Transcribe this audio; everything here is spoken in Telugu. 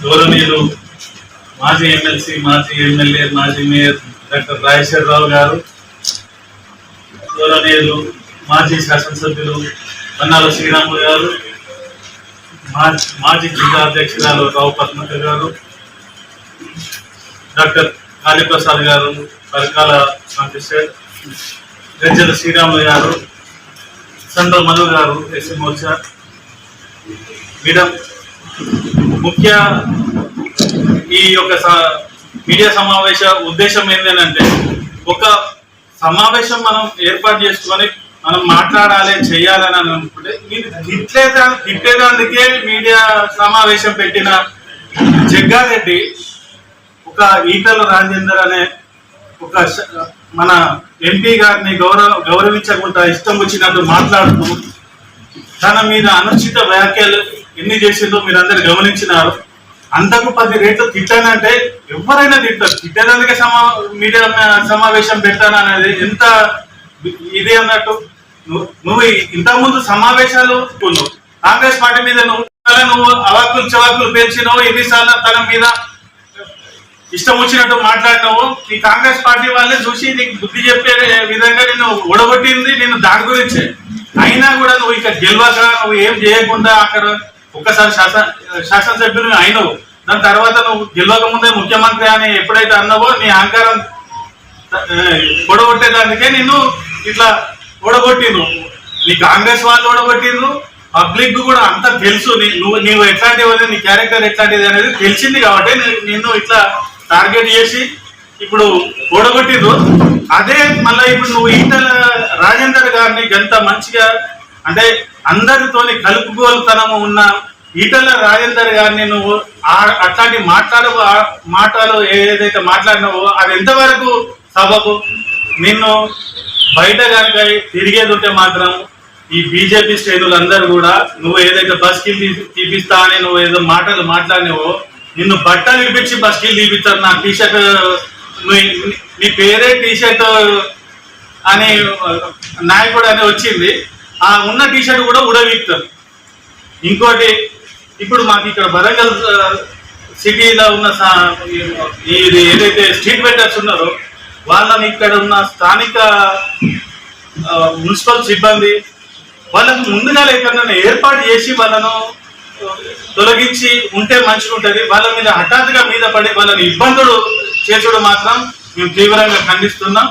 గౌరవనీయులు మాజీ ఎమ్మెల్సీ, మాజీ ఎమ్మెల్యే, మాజీ మేయర్ డాక్టర్ రాజేశ్వరరావు గారు, గౌరవనీయులు మాజీ శాసనసభ్యులు పన్నాల శ్రీరాములు గారు, మాజీ జిల్లా అధ్యక్షురాలు రావు పద్మక గారు, డాక్టర్ కాళీప్రసాద్ గారు, పరకాల కాంటెస్టర్ గజ్జల శ్రీరాములు గారు, సండ్ర మధు గారు, ఎస్సీ మోర్చా మేడం. ముఖ్య ఈ యొక్క మీడియా సమావేశ ఉద్దేశం ఏంటంటే, ఒక సమావేశం మనం ఏర్పాటు చేసుకొని మనం మాట్లాడాలి, చేయాలని అనుకుంటే తిట్టేదానికే మీడియా సమావేశం పెట్టిన జగ్గారెడ్డి ఒక ఈటల రాజేందర్ అనే ఒక మన ఎంపీ గారిని గౌరవించకుండా ఇష్టం వచ్చినట్టు మాట్లాడుతూ తన మీద అనుచిత వ్యాఖ్యలు ఎన్ని చేసిందో మీరందరూ గమనించినారు. అంతకు 10 రేట్లు తిట్టానంటే ఎవరైనా తిట్టారు. తిట్టేదానికే మీడియా సమావేశం పెట్టాననేది ఎంత ఇది అన్నట్టు. నువ్వు ఇంతకుముందు సమావేశాలు కాంగ్రెస్ పార్టీ మీద నువ్వు అవాకులు చవాకులు పేర్చినావు, ఎన్నిసార్లు తన మీద ఇష్టం వచ్చినట్టు మాట్లాడినావు. ఈ కాంగ్రెస్ పార్టీ వాళ్ళే చూసి నీకు బుద్ధి చెప్పే విధంగా నిన్ను ఓడగొట్టింది నిన్ను దాని గురించే. అయినా కూడా నువ్వు ఇక గెలవక నువ్వు ఏం చేయకుండా అక్కడ ఒక్కసారి శాసనసభ్యులు అయినవు. దాని తర్వాత నువ్వు గెలవక ముందే ముఖ్యమంత్రి అని ఎప్పుడైతే అన్నావో నీ అహంకారం ఓడగొట్టేదానికే నిన్ను ఇట్లా ఓడగొట్టిండ్రు. నీ కాంగ్రెస్ వాళ్ళు ఓడగొట్టిండ్రు, పబ్లిక్ కూడా అంతా తెలుసు. నువ్వు ఎట్లాంటివి, నీ క్యారెక్టర్ ఎట్లాంటిది అనేది తెలిసింది కాబట్టి నిన్ను ఇట్లా టార్గెట్ చేసి ఇప్పుడు ఓడగొట్టిండ్రు. అదే మళ్ళీ ఇప్పుడు నువ్వు ఈటల రాజేందర్ గారిని ఎంత మంచిగా అంటే అందరితోని కలుపుకోలుతనము ఉన్న ఈటల రాజేందర్ గారిని నువ్వు అట్లాంటి మాటలు ఏదైతే మాట్లాడినావో అది ఎంతవరకు సబబు? నిన్ను బయట కనుక తిరిగేది ఉంటే మాత్రం ఈ బీజేపీ శ్రేణులందరూ కూడా నువ్వు ఏదైతే బస్కిల్ తీపిస్తా అని నువ్వు ఏదో మాటలు మాట్లాడినావో నిన్ను బట్టలు ఇప్పించి బస్కిల్ తీపిస్తారు. నా టీషర్ట్ నీ పేరే టీషర్ట్ అని నాయకుడు అని వచ్చింది, ఆ ఉన్న టీషర్ట్ కూడా ఉడవిస్తారు. ఇంకోటి, ఇప్పుడు మాకు ఇక్కడ వరంగల్ సిటీలో ఉన్న ఇది ఏదైతే స్ట్రీట్ వెండర్స్ ఉన్నారో వాళ్ళని ఇక్కడ ఉన్న స్థానిక మున్సిపల్ సిబ్బంది వాళ్ళకు ముందుగా లేకుండా ఏర్పాటు చేసి వాళ్ళను తొలగించి ఉంటే మంచిగా ఉంటుంది. వాళ్ళ మీద హఠాత్తుగా మీద పడి వాళ్ళని ఇబ్బందులు చేసుడు మాత్రం మేము తీవ్రంగా ఖండిస్తున్నాం.